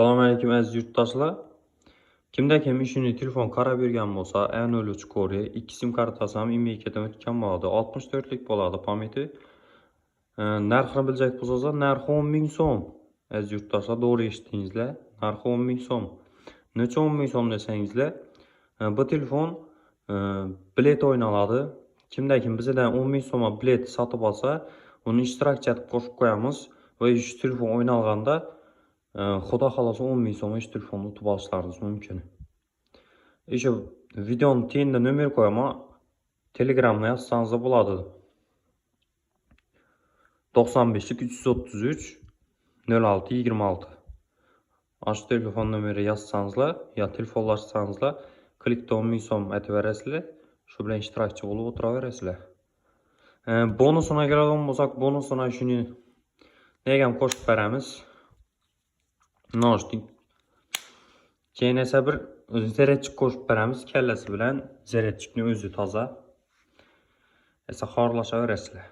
Assalomu alaykum aziz yurtdoshlar. Kimda kim ishini telefon qarab yurgan bo'lsa, A03 Core 2 sim kartasi ham imeykadan o'tgan bo'ladi. 64 lik bo'ladi pamyati. Narxini bilajak bo'lsangiz, narxi 10 ming so'm. Aziz yurtdoshlar, to'g'ri eshitdingizlar. Narxi 10 ming so'm. Necha 10 ming so'm desangizlar, bu telefon bilet o'ynaladi. Kimda kim bizdan 10 ming so'mga bilet sotib olsa, uni ishtirokchi etib qo'shib qo'yamiz va shu telefon o'ynalganda Xudo xolasa 10 ming so'm ish telefonni utib olishlaringiz mumkin. O'sha videoni tenda nomer qo'yaman. Telegramga yozsangiz bo'ladi. 95 333 06 26. Ash telefon nomeri yozsangizlar, yo telefonlashsangizlar, klikda 10 ming so'm aytib berasizlar. Shu bilan ishtirokchi bo'lib o'tiraverasizlar. Bonusini keladigan bo'lsak, bonusini shuni nega ham qo'shib beramiz. Noshting. Keyin esa bir zaryadchik qo'shib beramiz. Kallasi bilan zaryadchikning o'zi toza. Esa xorlashaverasizlar.